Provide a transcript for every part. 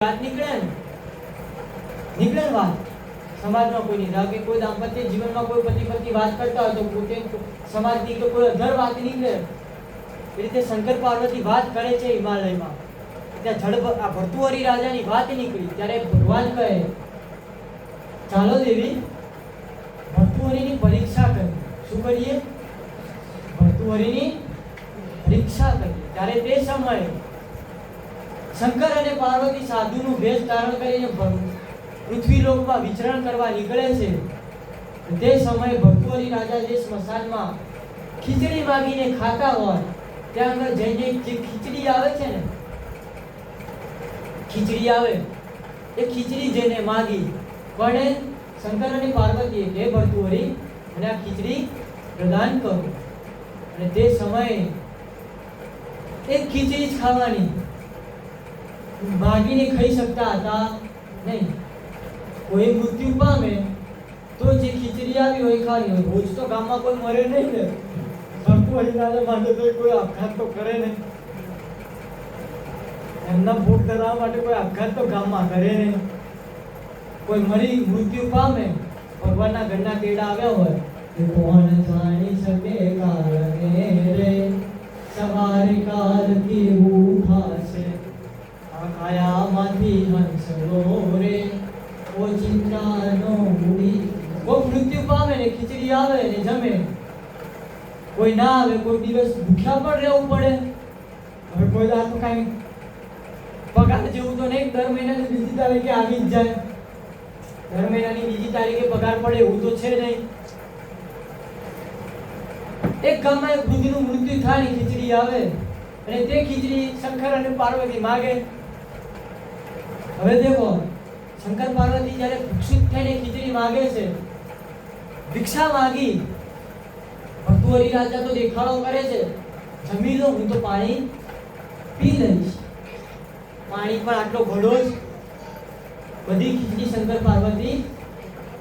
વાત નીકળે વાત સમાજમાં કોઈ નહીં કે કોઈ દાંપત્ય જીવનમાં કોઈ પતિ પત્ની વાત કરતા હોય તો પોતે સમાજની તો કોઈ અધર વાત નીકળે. એ રીતે શંકર પાર્વતી વાત કરે છે હિમાલયમાં. ત્યાં આ ભર્તુહરી રાજાની વાત નીકળી ત્યારે ભગવાન કહે ચાલો દેવી ભર્તુહરીની પરીક્ષા કરીએ. શું કરીએ? ભર્તુહરીની પરીક્ષા કરીએ. ત્યારે તે સમયે શંકર અને પાર્વતી સાધુનું વેશ ધારણ કરીને પૃથ્વી લોકમાં વિચરણ કરવા નીકળે છે. તે સમયે ભર્તુહરી રાજા જે સ્મશાનમાં ખીચડી માંગીને ખાતા હોય ત્યાં આગળ જઈને જે ખીચડી આવે છે ને, ખીચડી આવે એ ખીચડી જેને માંગી કોણે? શંકર અને પાર્વતીએ. હે ભર્તુહરી, અને આ ખીચડી પ્રદાન કરો. અને તે સમયે એક ખીચડી જ ખાવાની, ભાગીને ખાઈ શકતા હતા નહીં. કોઈ મૃત્યુ પામે તો જે ખીચડી આવી હોય ખાવી હોય. રોજ તો ગામમાં કોઈ મરે નહીં ને, ભર્તુહરી રાજા માટે તો કોઈ આપઘાત તો કરે નહીં. એમના ભોગ ધરાવવા માટે કોઈ આપઘાત તો ગામમાં કરે નહીં. કોઈ મરી મૃત્યુ પામે, ભગવાનના ઘરના કેડા આવ્યા હોય કે કોણ જાણી શકે કારણે રે સવારે કાલ કેવું થાશે, આકાયામાંથી હંસલો રે ઓ ચિંતાનો ઉડી. કોઈ મૃત્યુ પામે ને ખીચડી આવે ને જમે, કોઈ ના આવે, કોઈ દિવસ ભૂખ્યા પણ રહેવું પડે. હવે કોઈ દાર તો કાંઈ પગાર જેવું તો નહીં, દર મહિનાની બીજી તારીખે આવી જ જાય. દર મહિનાની બીજી તારીખે પગાર પડે એવું તો છે નહીં. એક ગામમાં એક વૃદ્ધનું મૃત્યુ થાય ને ખીચડી આવે, અને તે ખીચડી શંકર અને પાર્વતી માગે. હવે દેખો, શંકર પાર્વતી જ્યારે ભિક્ષુક થઈને ખીચડી માગે છે, ભિક્ષા માગી, ભર્તુહરી રાજા તો દેખાડો કરે છે, જમી લો, હું તો પાણી પી લઈશ. પાણી પણ આટલો ઘડો જ. બધી ખીચડી શંકર પાર્વતી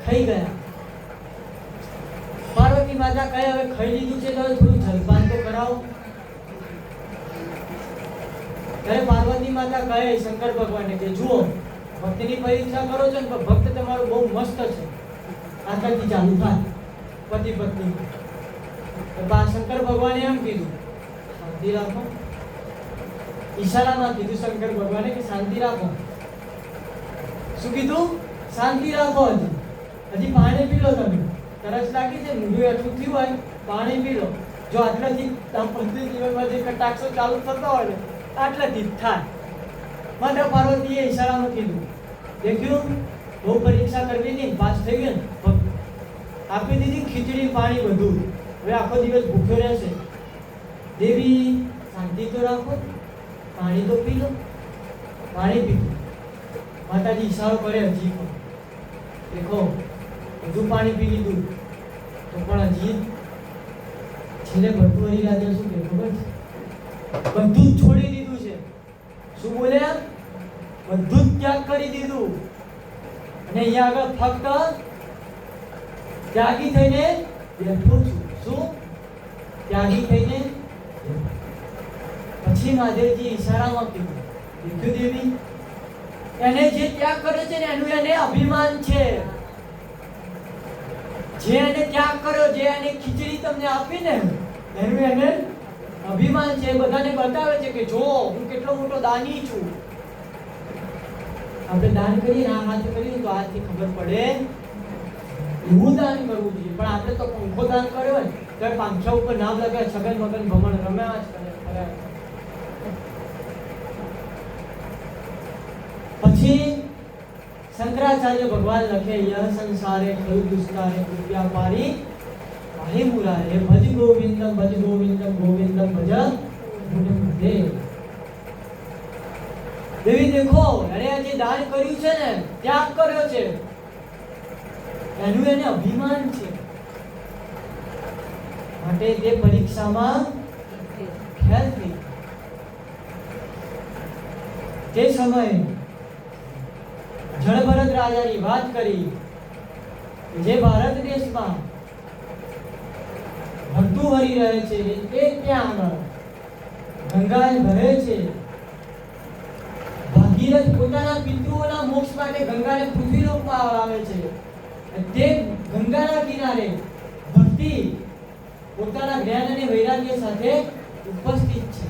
ખાઈ ગયા. પાર્વતી માતા કહે હવે ખાઈ લીધું છે તો થોડું જલપાન તો કરાવો. ત્યારે પાર્વતી માતા કહે શંકર ભગવાનને કે જુઓ, ભક્તિની પરીક્ષા કરો છો ને, ભક્ત તમારો બહુ મસ્ત છે, આટલાથી ચાલુ થાય પતિ પત્ની. શંકર ભગવાને એમ કીધું શાંતિ રાખો. ઈશારામાં કીધું શંકર ભગવાને કે શાંતિ રાખો. શું કીધું? શાંતિ રાખો. હજી પાણી પી લો. તમે તરસ લાગી છે, મોઢું એટલું થયું હોય, પાણી પી લો. જો આટલાથી દાંપત્ય જીવનમાં જે કટાક્ષો ચાલુ થતા હોય ને આટલાથી જ થાય. માતા પાર્વતીએ ઈશારામાં કીધું. દેખ્યું, બહુ પરીક્ષા કરવી નહીં, પાસ થઈ ગયો ને, આપી દીધી ખીચડી પાણી બધું. હવે આખો દિવસ ભૂખ્યો રહેશે. દેવી શાંતિ તો રાખો, પાણી તો પી લો. પાણી પીધું. માતાજી ઈશારો કરે હજી પણ. દેખો, બધું પાણી પી લીધું તો પણ હજી છેલ્લે ભર્તુહરી રાજા શું કહે ખબર છે? બધું જ છોડી દીધું છે. શું બોલ્યા? બધું જ ત્યાગ કરી દીધું. અને અહીંયા આગળ ફક્ત ત્યાગી થઈને બેઠો છું. શું? ત્યાગી થઈને. પછી મહાદેવજી ઈશારામાં કીધું, દેખ્યું દેવી, એને જે ત્યાગ કર્યો છે ને એનું એને અભિમાન છે. જે એને ત્યાગ કર્યો, જે એને ખીચડી તમને આપી ને એનું એને અભિમાન છે. બધાને બતાવે છે કે જો હું કેટલો મોટો દાની છું. આપણે દાન કરીએ, આ હાથ કરીએ તો હાથથી ખબર પડે એવું દાન કરવું જોઈએ. પણ આપણે તો પંખો દાન કર્યો હોય તો પાંખા ઉપર નામ લગાવે, છગન મગન ભમણ રમ્યા જ કરે. પછી શંકરાચાર્ય ભગવાન લખે યહ સંસારે ખલુ દુસ્તારે કૃપયા પારી હે મુરારે ભજ ગોવિંદમ ગોવિંદમ ભજ મુનિ. દેવી દેખો, એને જે દાન કર્યું છે ને, ત્યાગ કર્યો છે, એનું એને અભિમાન છે. માટે તે પરીક્ષામાં ફેલ થઈ. તે સમયે જળભરત રાજાની વાત કરી જે ભારત દેશમાં ભર્તુહરી રહે છે, એ ત્યાં આગળ ગંગા ભરે છે, ભાગી ભગીરથ પોતાના પિતૃઓના મોક્ષ માટે ગંગાને પૃથ્વીલોકમાં આવે છે. તે ગંગાના કિનારે ભક્તિ પોતાના જ્ઞાન અને વૈરાગ્ય સાથે ઉપસ્થિત છે.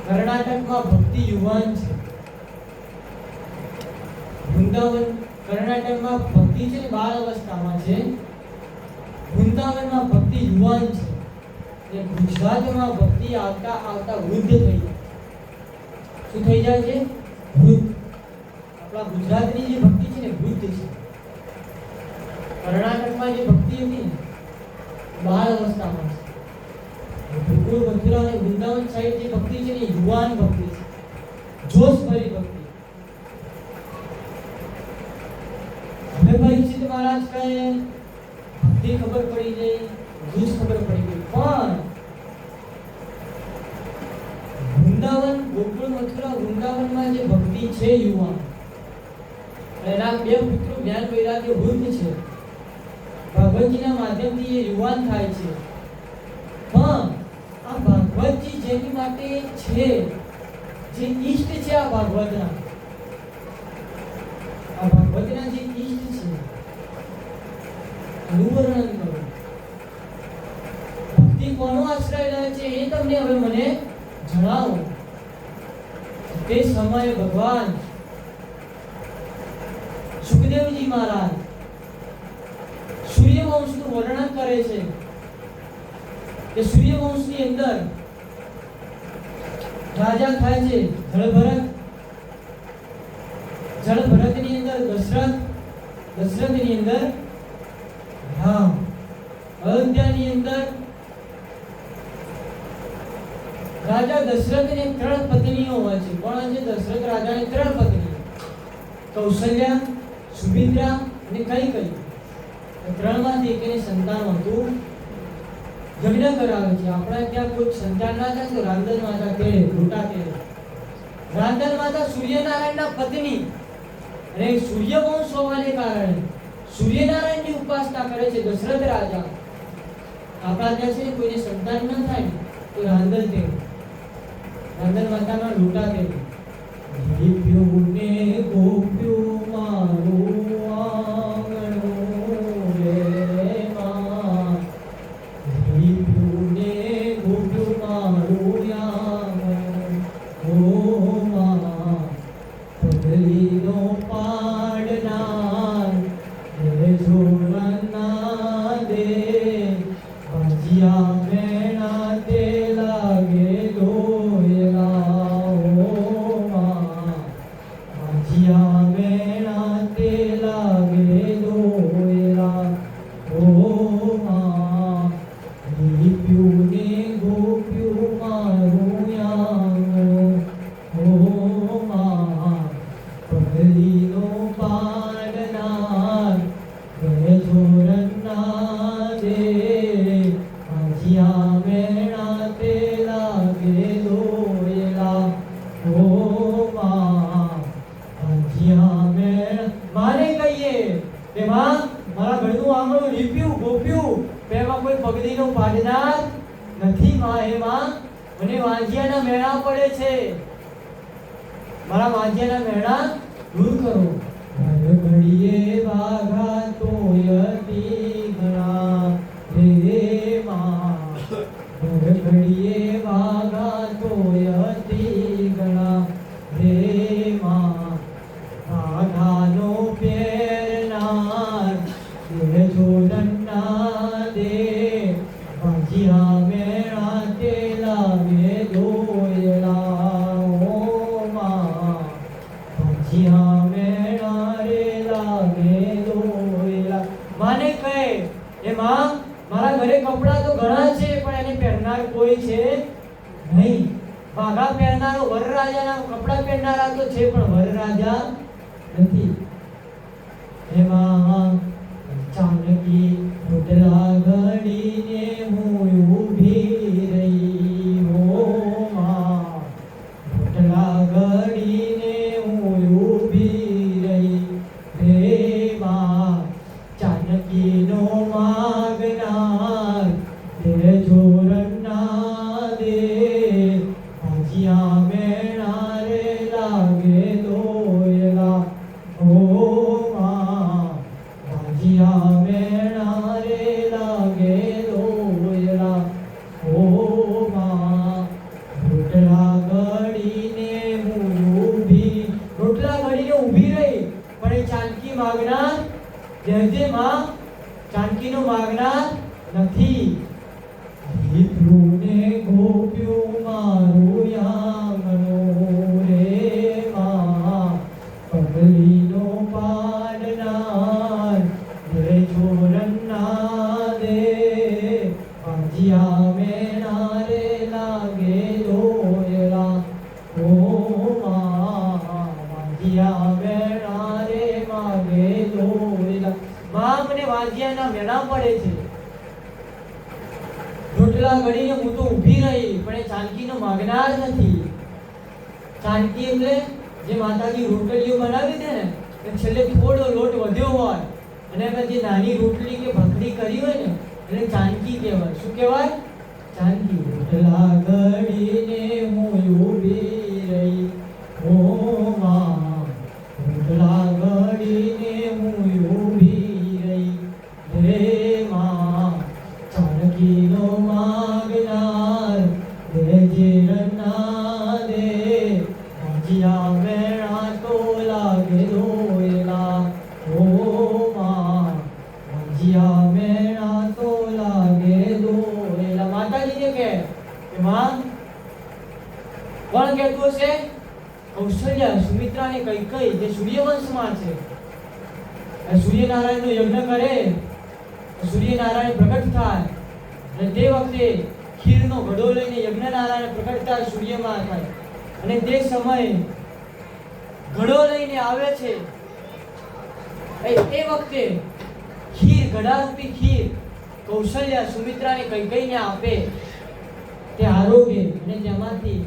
કર્ણાટકમાં ભક્તિ યુવાન છે. વૃંદાવન કર્ણાટકમાં ભક્તિ છે બાળ અવસ્થામાં છે. વૃંદાવનમાં ભક્તિ યુવાન છે. અને ગુજરાતમાં ભક્તિ આવતા આવતા વૃદ્ધ થઈ જાય. શું થઈ જાય છે? વૃદ્ધ. આપણા ગુજરાતની જે ભક્તિ છે ને વૃદ્ધ છે. કર્ણાટકમાં જે ભક્તિ હતી ને બાળ અવસ્થામાં છે. ગોકુળ, મથુરા અને વૃંદાવન સાઈડ જે ભક્તિ છે ને યુવાન ભક્તિ છે, જોશભરી ભક્તિ. હવે પરીક્ષિત મહારાજ કહે ભક્તિ ખબર પડી ગઈ, બધું જ ખબર પડી ગઈ, પણ વૃંદાવન, ગોકુળ, મથુરા, વૃંદાવનમાં જે ભક્તિ છે યુવાન, એના બે પુત્રો જ્ઞાન વૈરાગ્ય વૃદ્ધ છે. ભગવતજીના માધ્યમથી એ યુવાન થાય છે. પણ આ ભાગવતજી જેની માટે છે, જે ઈષ્ટ છે, આ ભાગવતના જે ઈષ્ટ છે એનું વર્ણન કરો. ભક્તિ કોનો આશ્રય લે છે એ તમને હવે મને જણાવો. તે સમયે ભગવાન સુખદેવજી મહારાજ સૂર્યવંશનું વર્ણન કરે છે કે સૂર્યવંશની અંદર રાજા થાય છે જળભરત. જળભરતની અંદર દશરથ, દશરથની અંદર રામ, અયોધ્યાની અંદર રાજા દશરથને 3 પત્નીઓ હોય છે. કોણ છે? દશરથ રાજાને 3 પત્નીઓ, કૌશલ્યા, સુમિત્રા અને કૈકેયી. 3માંથી એકને સંતાન હતું. યજ્ઞ કરાવે છે. આપણા ત્યાં કોઈ સંતાન ના થાય તો રાંદલ માતા કહે, મોટા કહે. રાંદલ માતા સૂર્યનારાયણના પત્ની અને સૂર્યવંશ હોવાને કારણે સૂર્યનારાયણની ઉપાસના કરે છે દશરથ રાજા. આપણા ત્યાં છે કોઈને સંતાન ન થાય તો રાંદલ કહે, રાંદલ માતાના લોટા કહે. ગોપ્યો ને ગોપ્યો મારું આંગણું રે માં, ગોપ્યો ને ગોપ્યો મારું આંગણું ઓ માં, પગલીનો પાડનાર હે જોડના દે, ભજીયા મેણા તે લાગે દોયલા ઓ માં, ભજીયા મેણા તે લાગે દોયલા ઓ માં, ગોપ્યું ને ગોપ્યું મારું આંગણું ઓ માં, પગલીનો પાડનાર હે જોરના દે, ભજીયા મેણા તે લાગે દોયલા ઓ માં, ભજીયા મેણા. મારે કહીએ કે માં મારા ઘરનું આંગણું લીપ્યું ગોપ્યું, એમાં કોઈ પગલીનો પાડનાર નથી. માં હે માં, મને વાંજિયાના મેળા પડે છે, મારા વાંજિયાના મેળા દૂર કરો. ઘડીએ વાઘા તોયતી ઘણા હે માં, ઘડીએ વાઘા તોયતી ઘણા હે માં, વાઘાનો પહેરનાર હે જોડના દે, ભજીયા મેળા તે લાગે દોયલા ઓ માં, ભજીયા મેળા રે લાગે દોયલા. માને કહે એ માં મારા ઘરે કપડાં તો ઘણા છે પણ એને પહેરનાર કોઈ છે નહીં. વાઘા પહેરનારો વરરાજાના કપડાં પહેરનારા તો છે પણ વરરાજા નથી. એમાં ચાણકી રોટલા ઘડીને હું ઊભી રહી હો માં, રોટલા ઘડીને હું ઊભી રહી હે માં, ચાણકીનો માગનાર તે જોરના દે, ભજીયા મેણા રે લાગે પણ એ જાનકી માગનાર જયજયમાં જાનકીનો માગનાર નથી. વિપ્રુને ગોપ્યો મારો યામનો રે માં પગલીનો પાડનાર રે છોડના દે વાંજિયા મેણા રે લાગે દોયલા ઓ માં વાંજિયા મેણા રે માગે દોયલા. માં મને વાંજિયાના મેણા પડે છે. રોટલા ઘડીને હું તો ઊભી રહી પણ એ જાનકીનો માગનાર નથી. જાનકી એટલે જે માતાજી રોટલીઓ બનાવી દે ને એ છેલ્લે થોડો લોટ વધ્યો હોય અને એમાં જે નાની રોટલી કે ભાખરી કરી હોય ને એટલે જાનકી કહેવાય. શું કહેવાય? જાનકી. રોટલા ઘડીને હું ઊભી રહી ઓ માં રોટલા ઘડીને હું ઊભી રહી રે માં જાનકીનો માગનાર દેજે રન્ના દે વાંજિયા મેણા તો લાગે દોયલા ઓ માં વાંજિયા મેણા તો લાગે દોયલા. માતાજીને કે માં કોણ કહેતું છે? કૌશલ્યા, સુમિત્રા ને કૈકેયી જે સૂર્યવંશમાં છે. સૂર્યનારાયણનો યજ્ઞ કરે, સૂર્યનારાયણ પ્રગટ થાય અને તે વખતે ખીરનો ઘડો લઈને યજ્ઞનારાયણ પ્રગટ થાય, સૂર્યમાં થાય અને તે સમયે ઘડો લઈને આવે છે. તે વખતે ખીર, ઘડારૂપી ખીર કૌશલ્યા સુમિત્રાને કૈકેયીને આપે તે આરોગ્ય અને તેમાંથી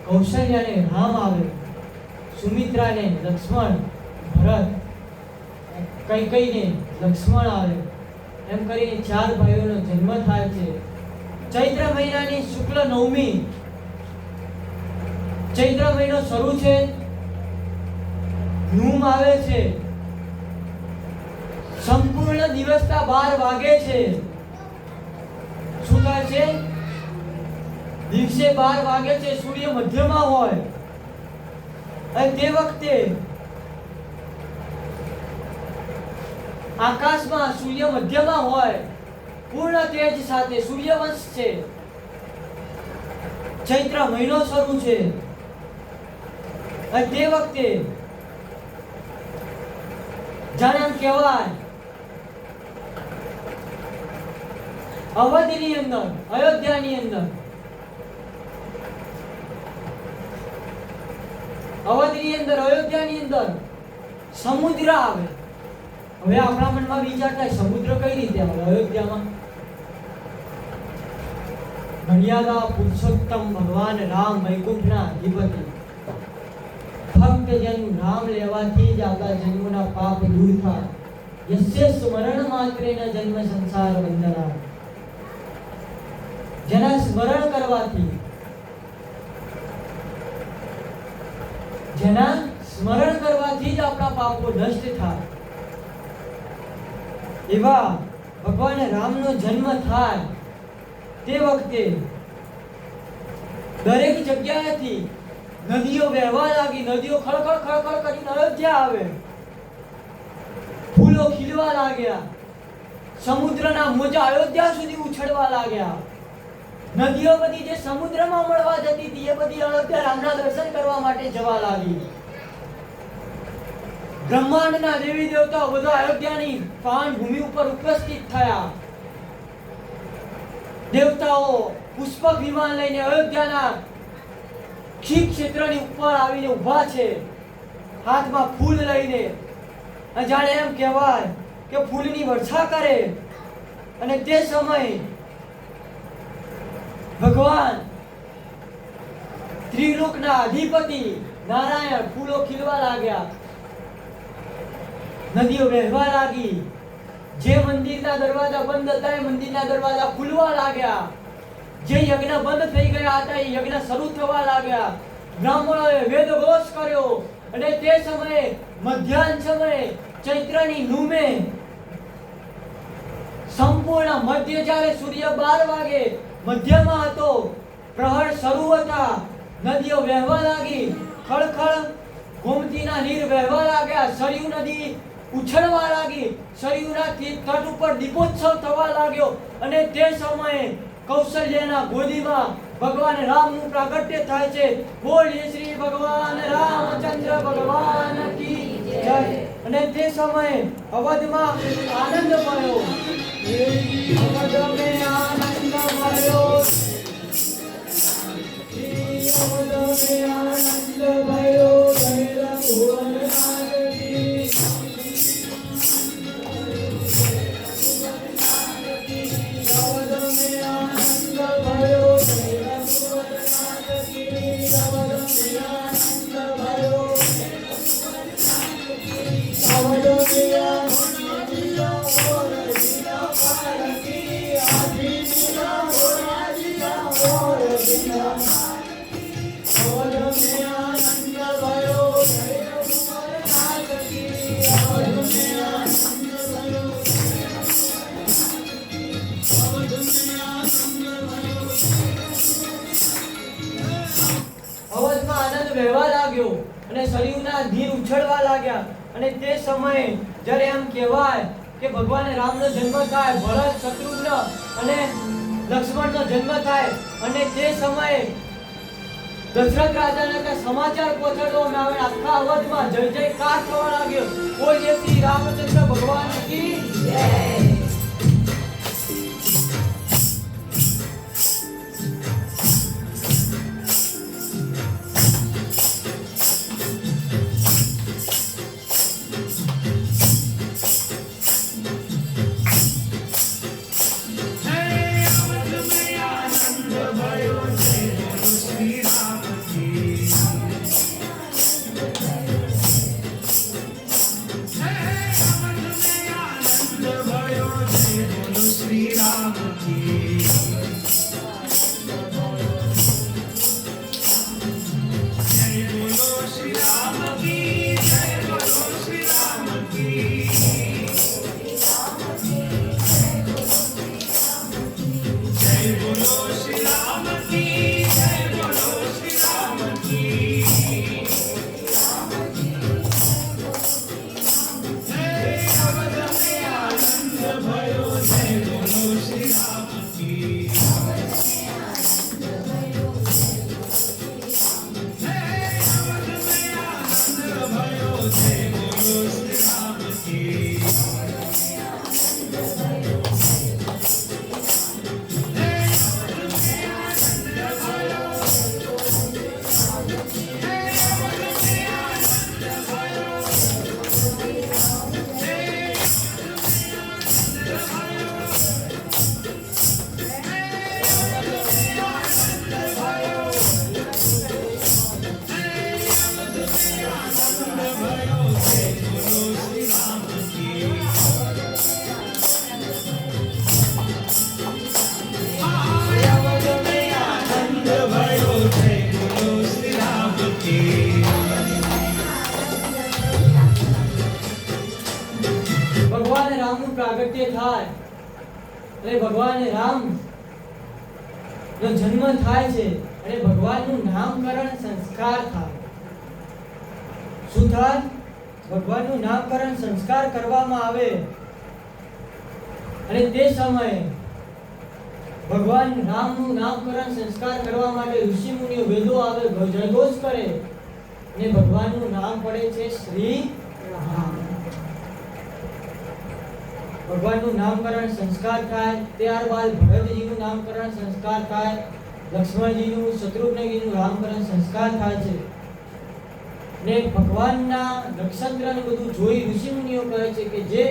કૌશલ્યાને રામ આવે, સુમિત્રાને લક્ષ્મણ, ભરત, કૈકેયીને લક્ષ્મણ આવે. એમ કરીને 4 ભાઈઓનો જન્મ થાય છે. ચૈત્ર મહિનાની શુક્લ નવમી, ચૈત્ર મહિનો શરૂ છે, નૂમ આવે છે, સંપૂર્ણ દિવસના 12 વાગે છે. શું થાય છે? દિવસે 12 વાગે છે, સૂર્ય મધ્યમાં હોય અને તે વખતે આકાશમાં સૂર્ય મધ્યમાં હોય, પૂર્ણ તેજ સાથે. સૂર્યવંશ છે, ચૈત્ર મહિનો શરૂ છે અને તે વખતે જાણે એમ કહેવાય અવધની અંદર, અયોધ્યાની અંદર, અયોધ્યાની અંદર સમુદ્ર આવે. હવે આપણા મનમાં વિચાર થાય સમુદ્ર કઈ રીતે આવે અયોધ્યામાં? મર્યાદા પુરુષોત્તમ ભગવાન રામ વૈકુંઠના અધિપતિ, ફક્ત જેનું નામ લેવાથી જ આપણા જન્મના પાપ દૂર થાય. યસ્ય સ્મરણ માત્રેન જન્મ સંસાર બંધના. જેના સ્મરણ કરવાથી, જેના સ્મરણ કરવાથી જ આપણા પાપો નષ્ટ થાય. એવા ભગવાન રામનો જન્મ થાય તે વખતે દરેક જગ્યાએથી નદીઓ વહેવા લાગી. નદીઓ ખળખળ ખળખળ કરીને અયોધ્યા આવે, ફૂલો ખીલવા લાગ્યા, સમુદ્રના મોજા અયોધ્યા સુધી ઉછળવા લાગ્યા. નદીઓ બધી જે સમુદ્રમાં મળવા જતી હતી એ બધી અયોધ્યા રામના દર્શન કરવા માટે જવા લાગી. બ્રહ્માંડના દેવી દેવતાઓ બધા અયોધ્યાની પાવન ભૂમિ ઉપર ઉપસ્થિત થયા. દેવતાઓ પુષ્પક વિમાન લઈને અયોધ્યાના ક્ષેત્રની ઉપર આવીને ઊભા છે, હાથમાં ફૂલ લઈને. જાણે એમ કહેવાય કે ફૂલની વર્ષા કરે. અને તે સમયે ભગવાન ત્રિલોકના અધિપતિ નારાયણ ફૂલો ખીલવા લાગ્યા, નદીઓ વહેવા લાગી. જે મંદિરના દરવાજા બંધ હતા એ મંદિરના દરવાજા ખુલવા લાગ્યા. જે યજ્ઞ બંધ થઈ ગયા હતા એ યજ્ઞ શરૂ થવા લાગ્યા. બ્રાહ્મણોએ વેદ ઘોષ કર્યો અને તે સમયે મધ્યાહન સમયે ચૈત્રની નૂમે સંપૂર્ણ મધ્ય, જ્યારે સૂર્ય 12 વાગે મધ્યમાં હતો, પ્રહર શરૂ હતા, નદીઓ વહેવા લાગી, ખળખળ ગોમતીના નીર વહેવા લાગ્યા, સરયુ નદી ઉછળવા લાગી, સરયુના તટ ઉપર દીપોત્સવ થવા લાગ્યો અને તે સમયે કૌશલ્યના ગોદીમાં ભગવાન રામનું પ્રાગટ્ય થાય છે. બોલીએ શ્રી ભગવાન રામચંદ્ર ભગવાન કી જય. અને તે સમયે અવધમાં આનંદ મળ્યો, અવધ મેં આનંદ મળ્યો, અવધ મેં આનંદ મળ્યો, ભૈરવ ભુવનનાથ કી. અવધ મેં આનંદ મળ્યો, ભૈરવ ભુવનનાથ કી. અવધ મેં આનંદ મળ્યો, અવધ મેં આનંદ મોરજીના પારકી, આદિના મોરજીના મોરજીના. અવધ મેં આનંદ મળ્યો, ભૈરવ ભુવનનાથ કી. અવધ મેં આનંદ મળ્યો, અવધ મેં આનંદ મળ્યો. અવધમાં આનંદ વહેવા લાગ્યો અને સરયુના ધીર ઉછળવા લાગ્યા. અને તે સમયે જ્યારે એમ કહેવાય કે ભગવાન રામનો જન્મ થાય, ભરત, શત્રુઘ્ન અને લક્ષ્મણનો જન્મ થાય, અને તે સમયે દશરથ રાજાને ત્યાં સમાચાર પહોંચાડવામાં આવે, આખા અવધમાં જય જયકાર થવા લાગ્યો. બોલીએ શ્રી રામચંદ્ર ભગવાન કી જય. ભગવાન રામનું પ્રાગટ્ય થાય એટલે ભગવાન રામ નો જન્મ થાય છે અને ભગવાનનું નામકરણ સંસ્કાર થાય. શું થાય? ભગવાનનું નામકરણ સંસ્કાર કરવામાં આવે અને તે સમયે ભગવાન રામનું નામકરણ સંસ્કાર કરવા માટે ઋષિ મુનિઓ વેદો આવે, જયઘોષ કરે અને ભગવાનનું નામ પડે છે શ્રી રામ. ભગવાનનું નામકરણ સંસ્કાર થાય, ત્યારબાદ ભરતજીનું નામકરણ સંસ્કાર થાય, લક્ષ્મણજીનું, શત્રુઘ્નજીનું નામકરણ સંસ્કાર થાય છે. ને ભગવાનના નક્ષત્રને બધું જોઈ ઋષિ મુનિઓ કહે છે કે જે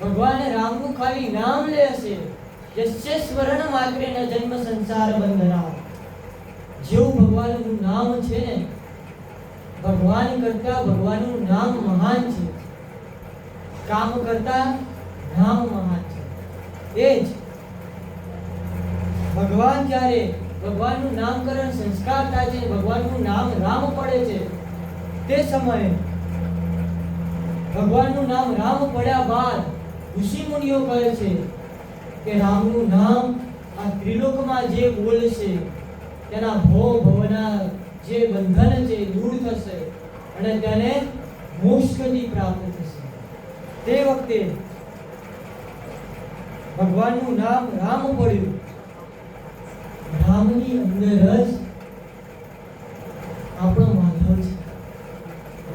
ભગવાન રામનું ખાલી નામ લે છે, યસ્ય સ્મરણ માત્રેન જન્મ સંસાર બંધના. જેવું ભગવાનનું નામ છે ને, ભગવાન કરતા ભગવાનનું નામ મહાન છે, કામ કરતા નામ મહાન છે. એ જ ભગવાન જ્યારે ભગવાનનું નામકરણ સંસ્કાર થાય છે, ભગવાનનું નામ રામ પડે છે, તે સમયે ભગવાનનું નામ રામ પડ્યા બાદ ઋષિ મુનિઓ કહે છે કે રામનું નામ આ ત્રિલોકમાં જે બોલશે તેના ભવ ભવના જે બંધન છે દૂર થશે અને તેને મોક્ષ ગતિ પ્રાપ્ત થશે. તે વખતે ભગવાનનું નામ રામ પડ્યું. રામની અંદર જ આપણો માધવ છે.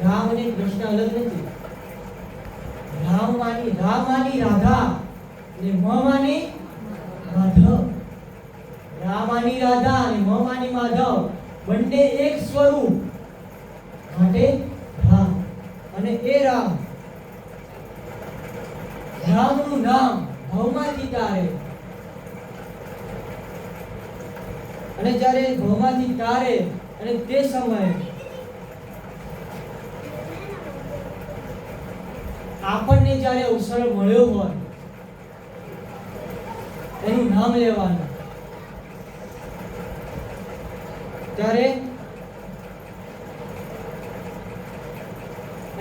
રામ અને કૃષ્ણ અલગ નથી. રામ માની રાધા અને મ માની માધવ. રામ માની રાધા અને મ માની માધવ બંને એક સ્વરૂપ માટે રામ. અને એ રામનું નામ ભવમાંથી તારે. અને જ્યારે ભવમાંથી તારે અને તે સમયે આપણને જ્યારે અવસર મળ્યો હોય એનું નામ લેવાનું, ત્યારે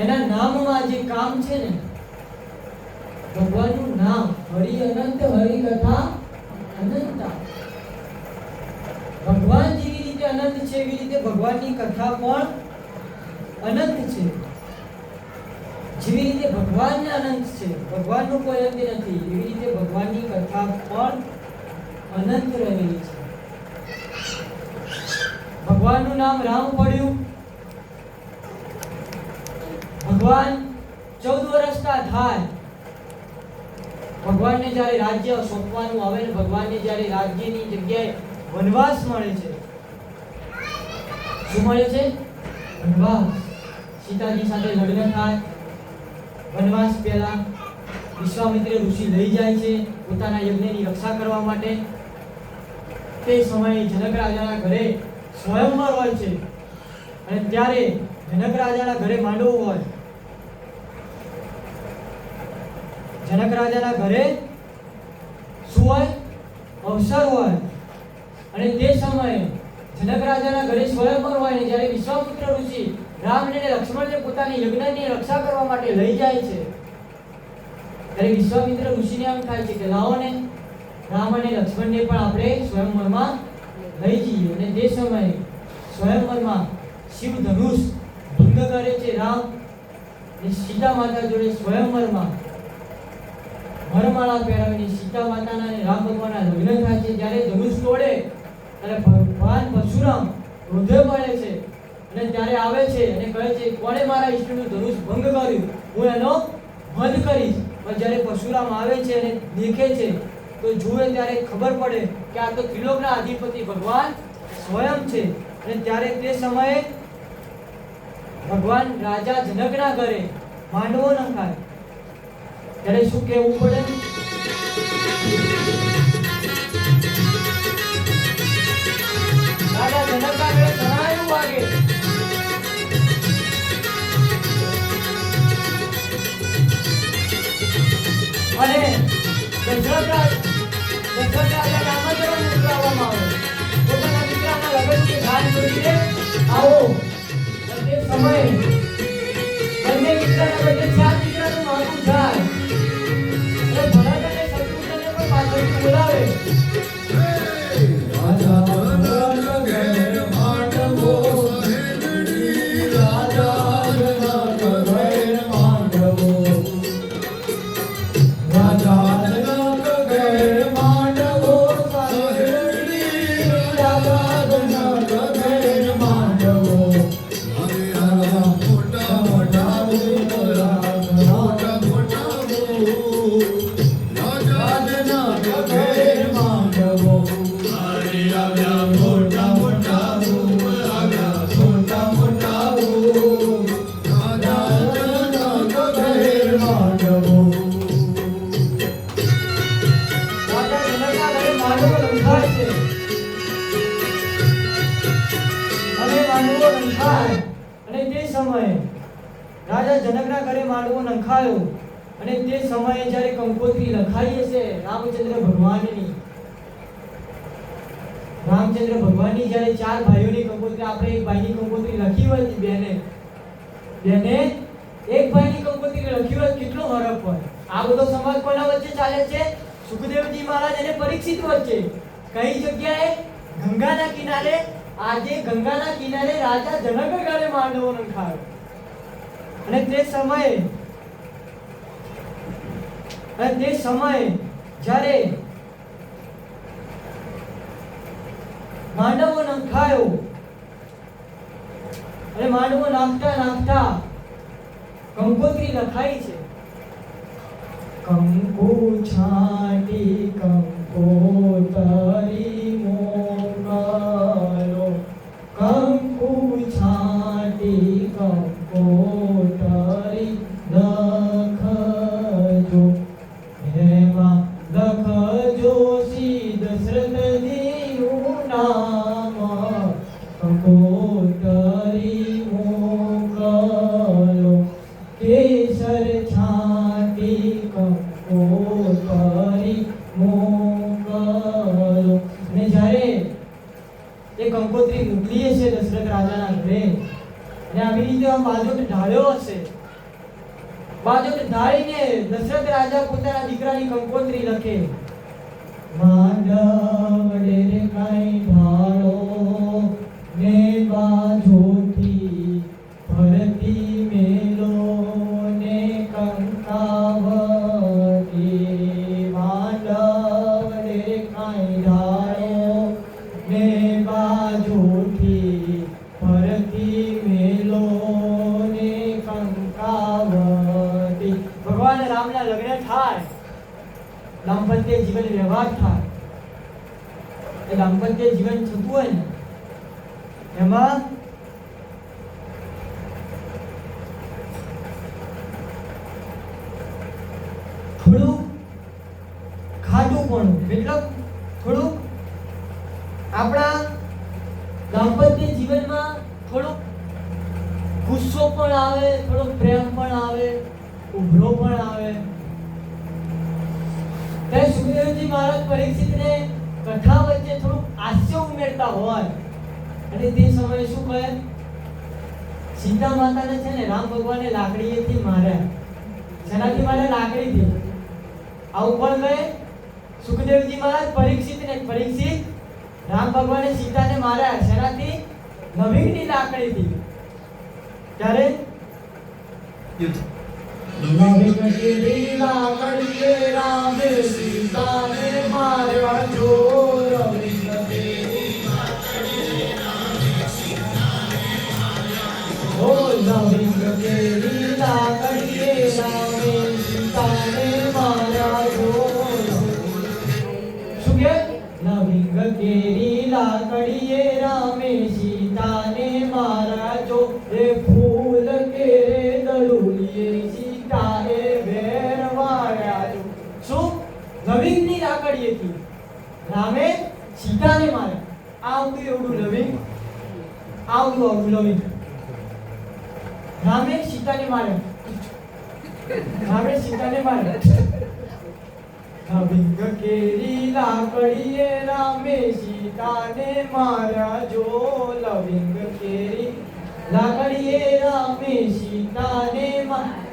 એના નામમાં જે કામ છે ને, ભગવાનનું નામ હરિ અનંત, હરિ કથા અનંતા. ભગવાન જેવી રીતે અનંત છે એવી રીતે ભગવાનની કથા પણ અનંત છે. જેવી રીતે ભગવાન અનંત છે, ભગવાનનો કોઈ અંત નથી, એવી રીતે ભગવાનની કથા પણ અનંત રહેલી છે. ભગવાનનું નામ રામ પડ્યું. ભગવાન 14 વર્ષના થાય, ભગવાનને જ્યારે રાજ્ય સોંપવાનું આવે ને, ભગવાનને જ્યારે રાજ્યની જગ્યાએ વનવાસ મળે છે. શું મળે છે? વનવાસ. સીતાજી સાથે લગ્ન થાય. વનવાસ પહેલા વિશ્વામિત્ર ઋષિ લઈ જાય છે પોતાના યજ્ઞની રક્ષા કરવા માટે. તે સમયે જનક રાજાના ઘરે સ્વયંવર હોય છે. અને ત્યારે જનક રાજાના ઘરે માંડવો હોય. જનક રાજાના ઘરે શું હોય? અવસર હોય. અને તે સમયે જનક રાજાના ઘરે સ્વયંવર હોય ને જ્યારે વિશ્વામિત્ર ઋષિ રામને અને લક્ષ્મણને પોતાની યજ્ઞની રક્ષા કરવા માટે લઈ જાય છે, ત્યારે વિશ્વામિત્ર ઋષિને એમ થાય છે કે લાવો ને રામ અને લક્ષ્મણને પણ આપણે સ્વયંવરમાં લઈ જઈએ. અને તે સમયે સ્વયંવરમાં શિવ ધનુષ ભંગ કરે છે રામ અને સીતા માતા જોડે સ્વયંવરમાં વરમાળા પહેરાવીને સીતા માતાના અને રામ ભગવાનના લગ્ન થાય છે. જ્યારે ધનુષ તોડે ત્યારે ભગવાન પરશુરામ ક્રોધે પડે છે અને ત્યારે આવે છે અને કહે છે કોણે મારા ઈષ્ટનું ધનુષ ભંગ કર્યું, હું એનો વધ કરીશ. પણ જ્યારે પરશુરામ આવે છે અને દેખે છે તો જુએ ત્યારે ખબર પડે કે આ તો ત્રિલોકના અધિપતિ ભગવાન સ્વયં છે. અને ત્યારે તે સમયે ભગવાન રાજા જનકના ઘરે માંડવો નખાય. ત્યારે શું કહેવું પડે? રાજા જનકના ઘરે સણાયું વાગે. અને દશરથ રાજાને આમંત્રણ મોકલવામાં આવે. પોતાના દીકરાના લગ્નની ઘાટ જોડીને આવો. અને તે સમયે બંને દીકરાના વચ્ચે 4 દીકરાનું માગું થાય. અને ભરત અને શત્રુઘ્નને પણ પાછળથી બોલાવે. રાજા જનકના ઘરે માંડવો નંખાયો. અને તે સમયે જ્યારે કંકોત્રી લખાઈ હશે રામચંદ્ર ભગવાનની જ્યારે 4 ભાઈઓની કંકોત્રી, આપણે એક ભાઈની કંકોત્રી લખી હોય બેને એક ભાઈની કંકોત્રી લખી હોય, કેટલો ફરક હોય. આ બધો સમાજ કોના વચ્ચે ચાલે છે? સુખદેવજી મહારાજ અને પરીક્ષિત વચ્ચે. કઈ જગ્યાએ? ગંગાના કિનારે. આજે ગંગાના કિનારે રાજા જનક ઘરે માંડવો નંખાયો. અને તે સમયે જ્યારે માંડવો નખાયો અને માંડવો નાખતા કંકોત્રી લખાઈ છે. કંકુ છાંટી કંકોતરી મોકલો, કંકુ છાંટી કંકોતરી લખજો, એમાં લખજો શ્રી દશરથજીનું નામ, કંકોતરી મોકલો, કેસર છાંટી કંકોતરી મોકલો. અને જ્યારે એ કંકોત્રી મોકલી હશે દશરથ રાજાના ઘરે, અને આવી રીતે બાજોટ ઢાળ્યો હશે, બાજોટ ઢાળીને દશરથ રાજા પોતાના દીકરાની કંકોત્રી લખે. માંડવડે રે કાંઈ ઢાળો ને બાજોથી ભરતી મેલો ને કંકાવતી. માંડવડે રે કાંઈ ઢાળો ને બાજોથી ભરતી મેલો ને કંકાવતી. ભગવાન રામના લગ્ન થાય, દાંપત્ય જીવન વ્યવહાર થાય. એ દાંપત્ય જીવન થતું હોય ને એમાં થોડું ખાટું પણ, મતલબ થોડું આપણા દાંપત્ય જીવનમાં થોડો ગુસ્સો પણ આવે, થોડો પ્રેમ પણ આવે, ઉભરો પણ આવે. ત્યારે સુખદેવજી મહારાજ પરીક્ષિતને કથા વચ્ચે થોડું હાસ્ય ઉમેરતા હોય અને તે સમયે શું કહે? સીતા માતાને છે ને રામ ભગવાને લાકડીએથી માર્યા. શેનાથી માર્યા? લાકડીથી. આવું કોણ કહે? સુખદેવજી મહારાજ પરીક્ષિતને. પરીક્ષિત, રામ ભગવાને સીતાને માર્યા શેનાથી? લવિંગની લાકડીથી. ત્યારે લવિંગની લાકડીએ રામે સીતાને માર્યા જો. લવિંગની લાકડીએ રામે સીતાને માર્યા. ઓ લવિંગની લાકડીએ રામે સીતાને માર્યા જો. શું કે? લવિંગ કેરી લાકડીએ રામે સીતાને મારા જો. એ ફૂલ કેરે દળુલીએ સીતાએ વેર વાળ્યા જો. શું? લવિંગની લાકડીએથી રામે સીતાને માર્યા. આવડું એવડું લવિંગ, આવડું લવિંગ રામે સીતાને માર્યા. રામે સીતાને માર્યા. લવિંગ કેરી લાકડીએ રામે સીતાને માર્યા જો. લવિંગ કેરી લાકડીએ રામે સીતાને માર્યા.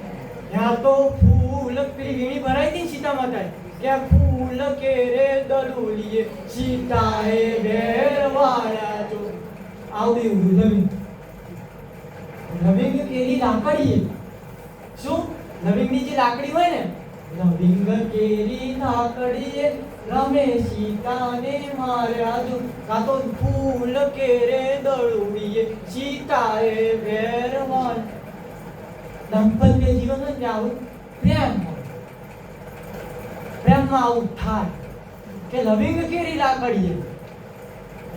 ત્યાં તો ફૂલ પેલી વીણી ભરાઈ હતી સીતા માતાએ. ત્યાં ફૂલ કેરે દલુલીએ સીતાએ વેર વાળ્યા જો. આવડી લવિંગ. લવિંગ કેરી લાકડીએ. શું? લવિંગની જે લાકડી હોય ને, લવિંગ કેરી લાકડીએ રામે સીતાને માર્યા જો. કાં તો ફૂલ કેરે દળુડીએ સીતાએ વેર વાળ્યા. દાંપત્ય જીવન ને આવું પ્રેમ, પ્રેમમાં આવું થાય કે લવિંગ કેરી લાકડીએ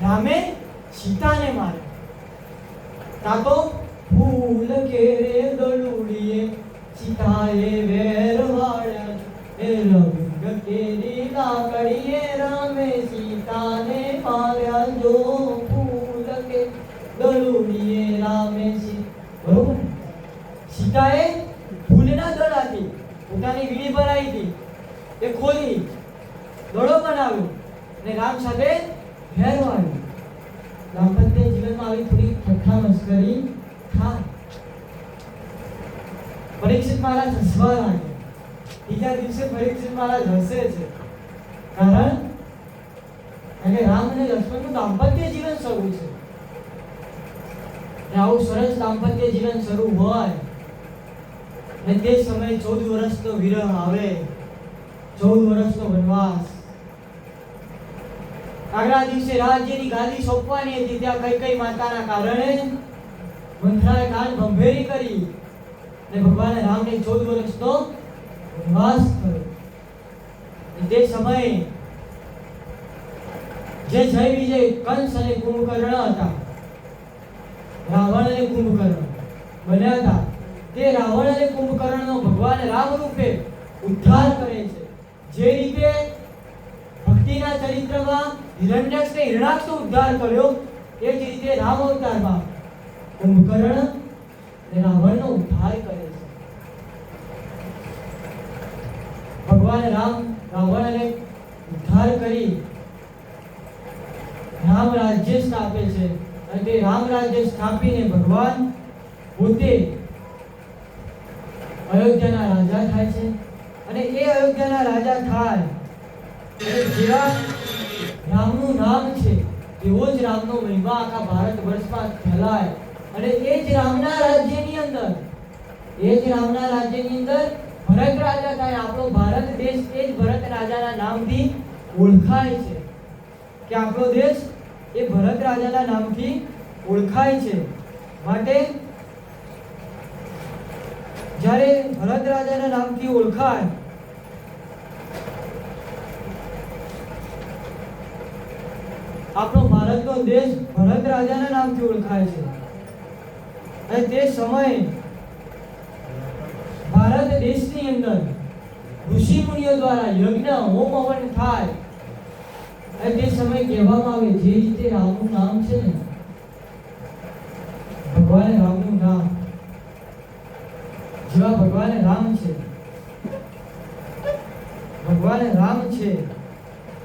રામે સીતાને માર્યા. કાં તો ફૂલ કેરે દળુડીએ સીતાએ વેર વાળ્યા. એ લવિંગ કેરી લાકડીએ રામે સીતાને માર્યા જો. ફૂલ કે દળુડીએ રામે બરોબર. સીતાએ ફૂલના દડાથી પોતાની વીણી ભરાઈ હતી, એ ખોલી દડો બનાવ્યો અને રામ સાથે વેર વાળ્યો. દાંપત્ય જીવનમાં આવી થોડી ઠઠ્ઠા મસ્કરી થાય. પરીક્ષિત મહારાજ હસવા લાગે. બીજા દિવસે પરીક્ષિત મહારાજ હસે છે. કારણ કે રામ અને લક્ષ્મણનું દાંપત્ય જીવન શરૂ છે. આવું સરસ દાંપત્ય જીવન શરૂ હોય અને તે સમયે 14 વર્ષનો વિરહ આવે, 14 વર્ષનો વનવાસ. આગલા દિવસે રાજ્યની ગાદી સોંપવાની હતી. ત્યાં કઈ માતાના કારણે મંથરાએ કાન ભંભેરી કરી અને ભગવાન રામને 14 વર્ષનો વનવાસ થયો. તે સમયે જે જય વિજય કંસ અને કુંભકર્ણ હતા, રાવણ અને કુંભકર્ણ બન્યા હતા, તે રાવણ અને કુંભકર્ણનો ભગવાન રામ રૂપે ઉદ્ધાર કરે છે. જે રીતે ભક્તિના ચરિત્રમાં હિરણ્યક્ષને હિરણાક્ષનો ઉદ્ધાર કર્યો, એ જ રીતે રામ અવતારમાં કુંભકર્ણ અને રાવણનો ઉદ્ધાર કરે છે. ભગવાન રામ રાવણને ઉદ્ધાર કરી રામ રાજ્ય સ્થાપે છે. અને તે રામ રાજ્ય સ્થાપીને ભગવાન પોતે અયોધ્યાના રાજા થાય છે. અને એ અયોધ્યાના રાજા થાય જેવા રામનું નામ છે એવો જ રામનો મહિમા આખા ભારત વર્ષમાં ફેલાય. અને એ જ રામના રાજ્યની અંદર ભરત રાજા થાય. આપણો ભારત દેશ એ જ ભરત રાજાના નામથી ઓળખાય છે, કે આપણો દેશ એ ભરત રાજાના નામથી ઓળખાય છે. માટે જ્યારે ભરત રાજાના નામથી ઓળખાય, આપણો ભારતનો દેશ ભરત રાજાના નામથી ઓળખાય છે. અને તે સમયે ભારત દેશની અંદર ઋષિ મુનિઓ દ્વારા યજ્ઞ હોમ હવન થાય. અને તે સમયે કહેવામાં આવે જે રીતે રામનું નામ છે ને, ભગવાન રામનું નામ જેવા ભગવાન રામ છે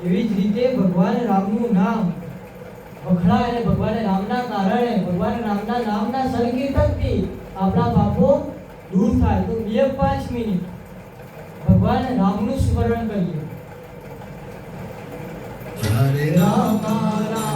એવી જ રીતે ભગવાન રામનું નામ વખણાય. અને ભગવાન રામના કારણે, ભગવાન રામના નામના સંકીર્તનથી આપણા પાપો દૂર થાય. તો 2-5 મિનિટ ભગવાન રામનું સ્મરણ કરીએ. હરે રામ રામ રામ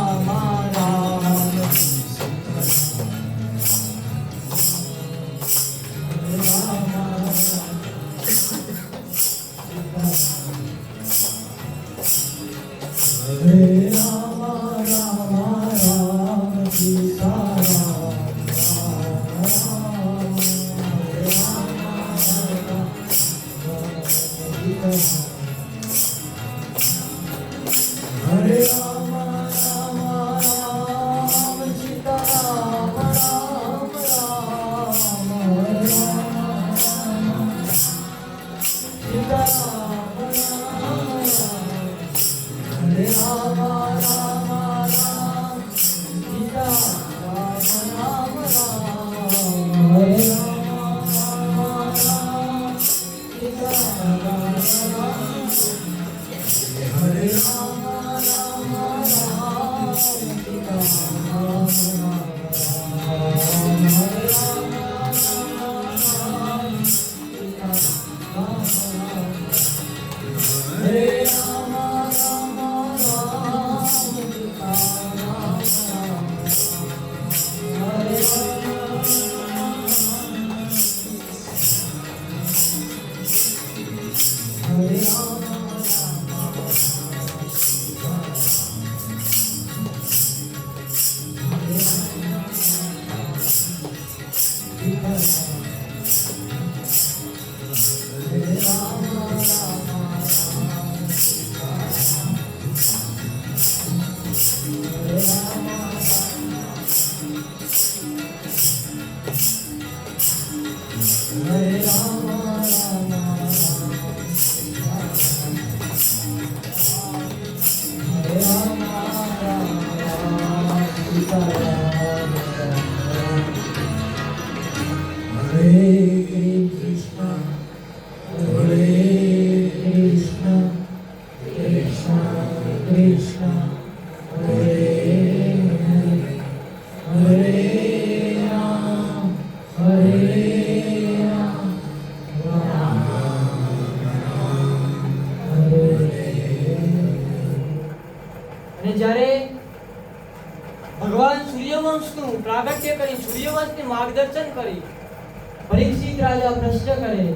પરીક્ષિત રાજા પ્રશ્ન કરે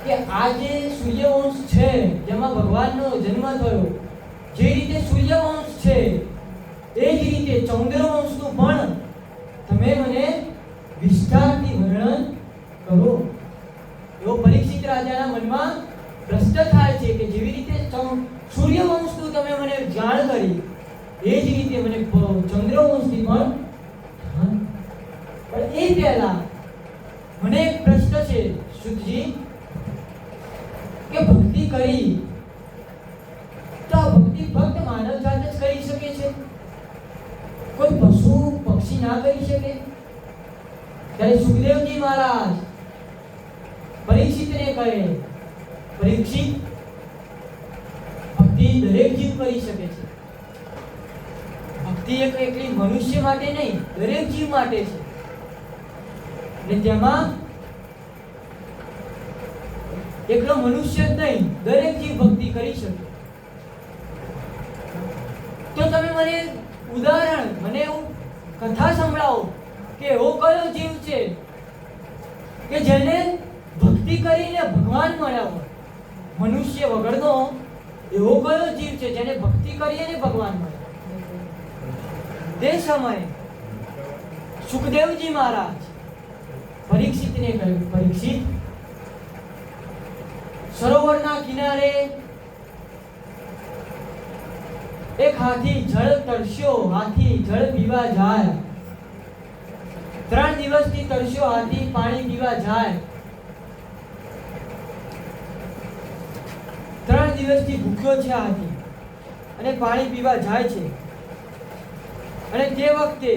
કે આ જે સૂર્યવંશ છે જેમાં ભગવાનનો જન્મ થયો, જે રીતે સૂર્યવંશ છે એ જ રીતે ચંદ્રવંશનું પણ તમે મને વિસ્તારથી વર્ણન કરો. એવો પરીક્ષિત રાજાના મનમાં પ્રશ્ન થાય છે કે જેવી રીતે સૂર્યવંશનું તમે મને જાણ કરી એ જ રીતે મને ચંદ્રવંશની પણ એ પહેલા મને એક પ્રશ્ન છે સુતજી કે ભક્તિ કરી તો આ ભક્તિ ફક્ત માનવ જાત જ કરી શકે છે, કોઈ પશુ પક્ષી ના કરી શકે? ત્યારે સુખદેવજી મહારાજ પરીક્ષિતને કહે, પરીક્ષિત, ભક્તિ દરેક જીવ કરી શકે છે. ભક્તિ એકલી મનુષ્ય માટે નહીં, દરેક જીવ માટે છે. અને તેમાં એકલો મનુષ્ય જ નહીં, દરેક જીવ ભક્તિ કરી શકે. તો તમે મને ઉદાહરણ, મને એવું કથા સંભળાવો કે એવો કયો જીવ છે કે જેને ભક્તિ કરીને ભગવાન મળ્યા હોય. મનુષ્ય વગરનો એવો કયો જીવ છે જેને ભક્તિ કરીને ભગવાન મળ્યા? તે સમયે સુખદેવજી મહારાજ પરીક્ષિતને કહ્યું, પરીક્ષિત, સરોવરના કિનારે એક હાથી જળ તરસ્યો, હાથી જળ પીવા જાય. 3 દિવસથી તરસ્યો હાથી પાણી પીવા જાય. 3 દિવસથી ભૂખ્યો છે હાથી અને પાણી પીવા જાય છે. અને તે વખતે